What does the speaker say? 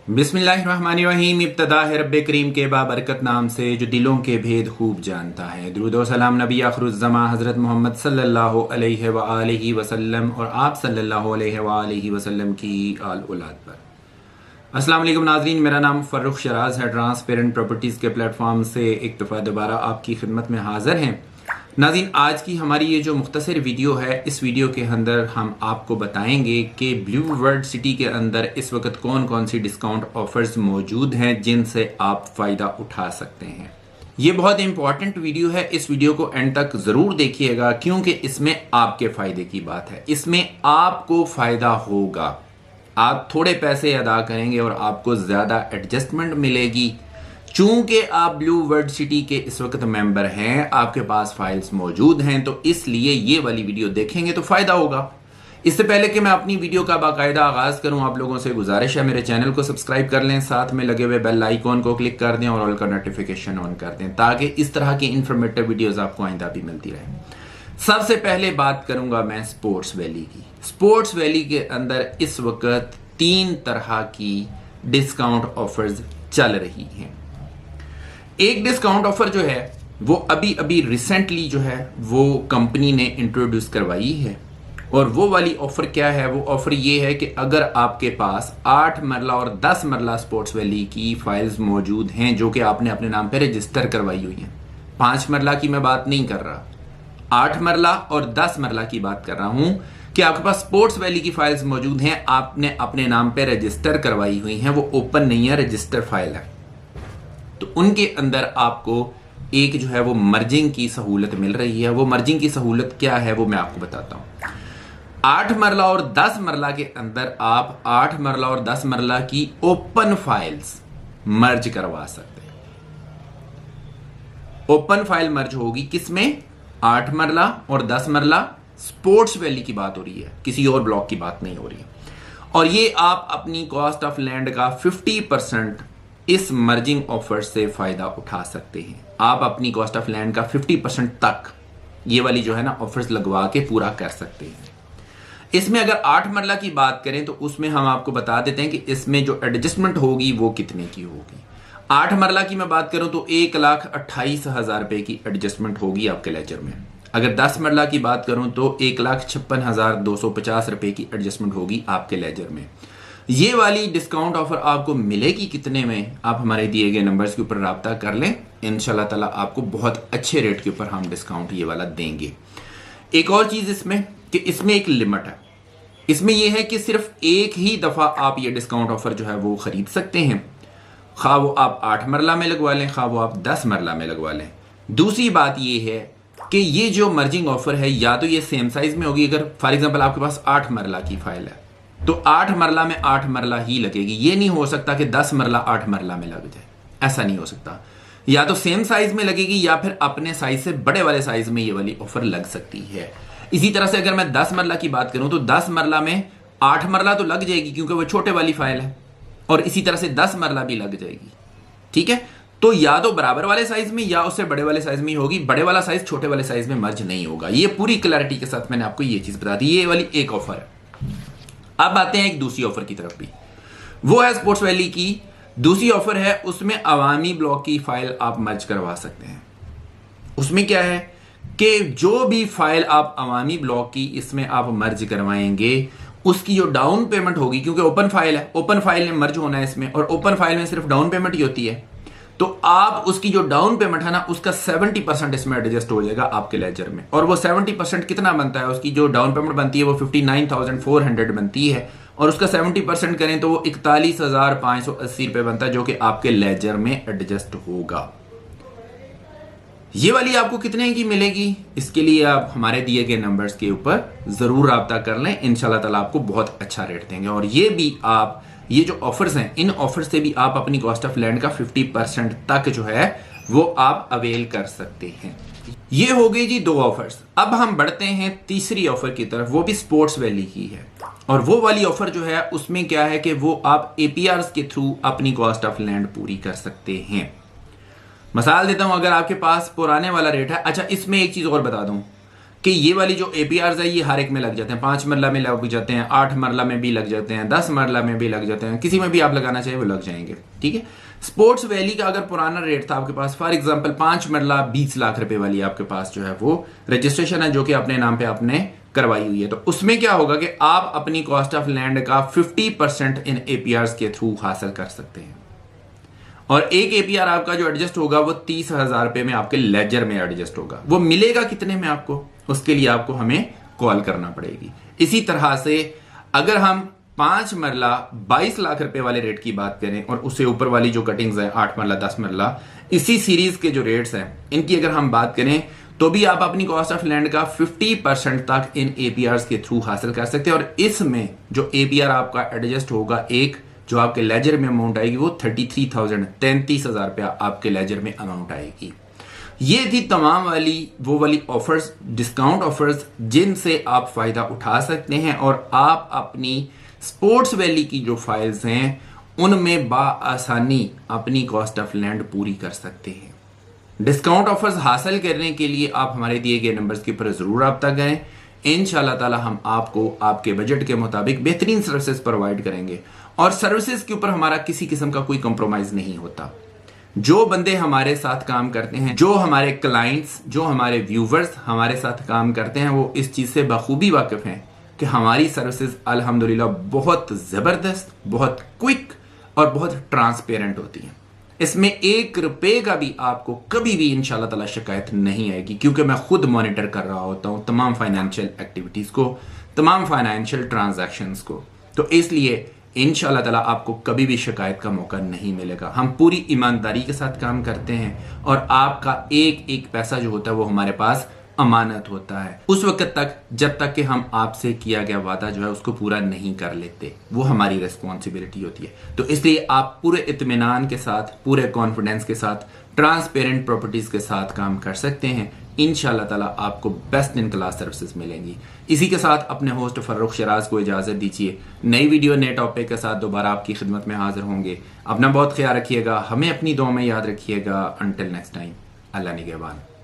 बिस्मिल्लाहिर्रहमानिर्रहीम। इब्तदा है रब्बे करीम के बाबरकत नाम से जो दिलों के भेद खूब जानता है। दुरूद व सलाम नबी आखिरुज़्ज़मा हज़रत मोहम्मद सल्लल्लाहु अलैहि व आलिहि वसल्लम और आप सल्लल्लाहु अलैहि व आलिहि वसल्लम की आल औलाद पर। अस्सलाम वालेकुम नाज़रीन, मेरा नाम फ़र्रुख शराज है। ट्रांसपेरेंट प्रॉपर्टीज़ के प्लेटफॉर्म से एक दफ़ा दोबारा आपकी खिदमत में हाज़िर हैं। नाज़रीन, आज की हमारी ये जो मुख्तसर वीडियो है, इस वीडियो के अंदर हम आपको बताएंगे कि ब्लू वर्ल्ड सिटी के अंदर इस वक्त कौन कौन सी डिस्काउंट ऑफर्स मौजूद हैं जिनसे आप फ़ायदा उठा सकते हैं। ये बहुत इंपॉर्टेंट वीडियो है, इस वीडियो को एंड तक ज़रूर देखिएगा क्योंकि इसमें आपके फ़ायदे की बात है। इसमें आपको फ़ायदा होगा, आप थोड़े पैसे अदा करेंगे और आपको ज़्यादा एडजस्टमेंट मिलेगी। चूंकि आप ब्लू वर्ल्ड सिटी के इस वक्त मेंबर हैं, आपके पास फाइल्स मौजूद हैं, तो इसलिए ये वाली वीडियो देखेंगे तो फ़ायदा होगा। इससे पहले कि मैं अपनी वीडियो का बाकायदा आगाज़ करूं, आप लोगों से गुजारिश है मेरे चैनल को सब्सक्राइब कर लें, साथ में लगे हुए बेल आइकॉन को क्लिक कर दें और ऑल का नोटिफिकेशन ऑन कर दें ताकि इस तरह की इंफॉर्मेटिव वीडियोज़ आपको आइंदा भी मिलती रहे। सबसे पहले बात करूंगा मैं स्पोर्ट्स वैली की। स्पोर्ट्स वैली के अंदर इस वक्त 3 तरह की डिस्काउंट ऑफर्स चल रही हैं। एक डिस्काउंट ऑफर जो है वो अभी अभी रिसेंटली जो है वो कंपनी ने इंट्रोड्यूस करवाई है, और वो वाली ऑफर क्या है? वो ऑफर ये है कि अगर आपके पास 8 मरला और 10 मरला स्पोर्ट्स वैली की फाइल्स मौजूद हैं जो कि आपने अपने नाम पे रजिस्टर करवाई हुई हैं, 5 मरला की मैं बात नहीं कर रहा, 8 मरला और 10 मरला की बात कर रहा हूं कि आपके पास स्पोर्ट्स वैली की फाइल्स मौजूद हैं, आपने अपने नाम पे रजिस्टर करवाई हुई हैं, वो ओपन नहीं है, रजिस्टर फाइल है, तो उनके अंदर आपको एक जो है वो मर्जिंग की सहूलत मिल रही है। वो मर्जिंग की सहूलत क्या है वो मैं आपको बताता हूं। 8 मरला और 10 मरला के अंदर आप 8 मरला और 10 मरला की ओपन फाइल्स मर्ज करवा सकते हैं। ओपन फाइल मर्ज होगी किसमें? 8 मरला और 10 मरला स्पोर्ट्स वैली की बात हो रही है, किसी और ब्लॉक की बात नहीं हो रही है। और ये आप अपनी कॉस्ट ऑफ लैंड का 50% इस मर्जिंग ऑफर से फायदा उठा सकते हैं। आप अपनी कॉस्ट ऑफ लैंड का 50% तक ये वाली जो है ना ऑफर्स लगवा के पूरा कर सकते हैं। इसमें अगर 8 मरला की बात करें तो उसमें हम आपको बता देते हैं कि इसमें जो एडजस्टमेंट होगी वो कितने की होगी। 8 मरला की मैं बात करूं तो 1,28,000 रुपए की एडजस्टमेंट होगी आपके लेजर में। अगर 10 मरला की बात करूं तो 1,56,250 रुपए की एडजस्टमेंट होगी आपके लेजर में। ये वाली डिस्काउंट ऑफर आपको मिलेगी कितने में? आप हमारे दिए गए नंबर्स के ऊपर राब्ता कर लें, इंशाल्लाह ताला आपको बहुत अच्छे रेट के ऊपर हम डिस्काउंट ये वाला देंगे। एक और चीज इसमें कि इसमें एक लिमिट है। इसमें यह है कि सिर्फ एक ही दफा आप ये डिस्काउंट ऑफर जो है वो खरीद सकते हैं, खा वो आप 8 मरला में लगवा लें, खा वो आप 10 मरला में लगवा लें। दूसरी बात यह है कि ये जो मर्जिंग ऑफर है या तो ये सेम साइज में होगी। अगर फॉर एग्जाम्पल आपके पास 8 मरला की फाइल है तो 8 मरला में 8 मरला ही लगेगी। ये नहीं हो सकता कि 10 मरला 8 मरला में लग जाए, ऐसा नहीं हो सकता। या तो सेम साइज में लगेगी या फिर अपने साइज से बड़े वाले साइज में ये वाली ऑफर लग सकती है। इसी तरह से अगर मैं 10 मरला की बात करूं तो 10 मरला में 8 मरला तो लग जाएगी क्योंकि वो छोटे वाली फाइल है, और इसी तरह से 10 मरला भी लग जाएगी। ठीक है, तो या तो बराबर वाले साइज में या उससे बड़े वाले साइज में ही होगी, बड़े वाला साइज छोटे वाले साइज में मर्ज नहीं होगा। ये पूरी क्लैरिटी के साथ मैंने आपको ये चीज बता दी। ये वाली एक ऑफर है। अब आते हैं एक दूसरी ऑफर की तरफ भी, वो है स्पोर्ट्स वैली की दूसरी ऑफर है। उसमें अवामी ब्लॉक की फाइल आप मर्ज करवा सकते हैं। उसमें क्या है कि जो भी फाइल आप अवामी ब्लॉक की इसमें आप मर्ज करवाएंगे, उसकी जो डाउन पेमेंट होगी, क्योंकि ओपन फाइल है, ओपन फाइल में मर्ज होना है इसमें, और ओपन फाइल में सिर्फ डाउन पेमेंट ही होती है, तो आप उसकी जो डाउन पेमेंट है ना उसका 70% इसमें एडजस्ट हो जाएगा आपके लेजर में। और वो 70% कितना बनता है? उसकी जो डाउन पेमेंट बनती है वो 59,400 बनती है, और उसका 70% करें तो वो 41,580 रुपए बनता है जो कि आपके लेजर में एडजस्ट होगा। ये वाली आपको कितने की मिलेगी? इसके लिए आप हमारे दिए गए नंबर्स के ऊपर जरूर राब्ता कर लें, इंशाल्लाह ताला आपको बहुत अच्छा रेट देंगे। और ये भी आप ये जो ऑफर्स हैं, इन ऑफर्स से भी आप अपनी कॉस्ट ऑफ लैंड का 50% तक जो है वो आप अवेल कर सकते हैं। ये हो गई जी 2 ऑफर्स। अब हम बढ़ते हैं तीसरी ऑफर की तरफ, वो भी स्पोर्ट्स वैली की है। और वो वाली ऑफर जो है उसमें क्या है कि वो आप एपीआरस के थ्रू अपनी कॉस्ट ऑफ लैंड पूरी कर सकते हैं। मिसाल देता हूं, अगर आपके पास पुराने वाला रेट है, अच्छा इसमें एक चीज और बता दूं कि ये वाली जो APRs है ये हर एक में लग जाते हैं, 5 मरला में लग जाते हैं, 8 मरला में भी लग जाते हैं, 10 मरला में भी लग जाते हैं, किसी में भी आप लगाना चाहिए वो लग जाएंगे। ठीक है, स्पोर्ट्स वैली का अगर पुराना रेट था आपके पास, फॉर एग्जांपल 5 मरला 20 लाख रुपए वाली आपके पास जो है वो रजिस्ट्रेशन है जो कि अपने नाम पे आपने करवाई हुई है, तो उसमें क्या होगा कि आप अपनी कॉस्ट ऑफ लैंड का 50% इन APRs के थ्रू हासिल कर सकते हैं। और एक APR आपका जो एडजस्ट होगा वो 30,000 रुपए में आपके लेजर में एडजस्ट होगा। वो मिलेगा कितने में आपको, उसके लिए आपको हमें कॉल करना पड़ेगी। इसी तरह से अगर हम 5 मरला 22 लाख रुपए वाले रेट की बात करें और उससे ऊपर वाली जो कटिंग्स है 8 मरला 10 मरला, इसी सीरीज के जो रेट्स हैं इनकी अगर हम बात करें तो भी आप अपनी कॉस्ट ऑफ लैंड का 50% तक इन APRs के थ्रू हासिल कर सकते हैं। और इसमें जो APR आपका एडजस्ट होगा, एक जो आपके लेजर में अमाउंट आएगी वो 33,000 रुपया आपके लेजर में अमाउंट आएगी। ये थी तमाम वो वाली ऑफर्स, डिस्काउंट ऑफर्स जिनसे आप फायदा उठा सकते हैं और आप अपनी स्पोर्ट्स वैली की जो फाइल्स हैं उनमें बाआसानी अपनी कॉस्ट ऑफ लैंड पूरी कर सकते हैं। डिस्काउंट ऑफर्स हासिल करने के लिए आप हमारे दिए गए नंबर्स के ऊपर जरूर रब्ता करें। इंशाल्लाह ताला हम आपको आपके बजट के मुताबिक बेहतरीन सर्विसेज प्रोवाइड करेंगे और सर्विसेज के ऊपर हमारा किसी किस्म का कोई कॉम्प्रोमाइज नहीं होता। जो बंदे हमारे साथ काम करते हैं, जो हमारे क्लाइंट्स, जो हमारे व्यूवर्स हमारे साथ काम करते हैं, वो इस चीज से बखूबी वाकिफ हैं कि हमारी सर्विसेज अल्हम्दुलिल्लाह बहुत जबरदस्त, बहुत क्विक और बहुत ट्रांसपेरेंट होती हैं। इसमें 1 रुपए का भी आपको कभी भी इंशाल्लाह ताला शिकायत नहीं आएगी, क्योंकि मैं खुद मॉनिटर कर रहा होता हूं तमाम फाइनेंशियल एक्टिविटीज को, तमाम फाइनेंशियल ट्रांजैक्शंस को, तो इसलिए इंशाल्लाह ताला आपको कभी भी शिकायत का मौका नहीं मिलेगा। हम पूरी ईमानदारी के साथ काम करते हैं और आपका एक एक पैसा जो होता है वो हमारे पास अमानत होता है उस वक्त तक जब तक कि हम आपसे किया गया वादा जो है उसको पूरा नहीं कर लेते, वो हमारी रिस्पॉन्सिबिलिटी होती है। तो इसलिए आप पूरे इत्मीनान के साथ, पूरे कॉन्फिडेंस के साथ, ट्रांसपेरेंट प्रॉपर्टीज के साथ काम कर सकते हैं। इंशाल्लाह ताला आपको बेस्ट इन क्लास सर्विसेज मिलेंगी। इसी के साथ अपने होस्ट फर्रुख शराज को इजाजत दीजिए। नई वीडियो नए टॉपिक के साथ दोबारा आपकी खिदमत में हाजिर होंगे। अपना बहुत ख्याल रखिएगा, हमें अपनी दुआ में याद रखिएगा। अंटिल नेक्स्ट टाइम, अल्लाह निगहबान।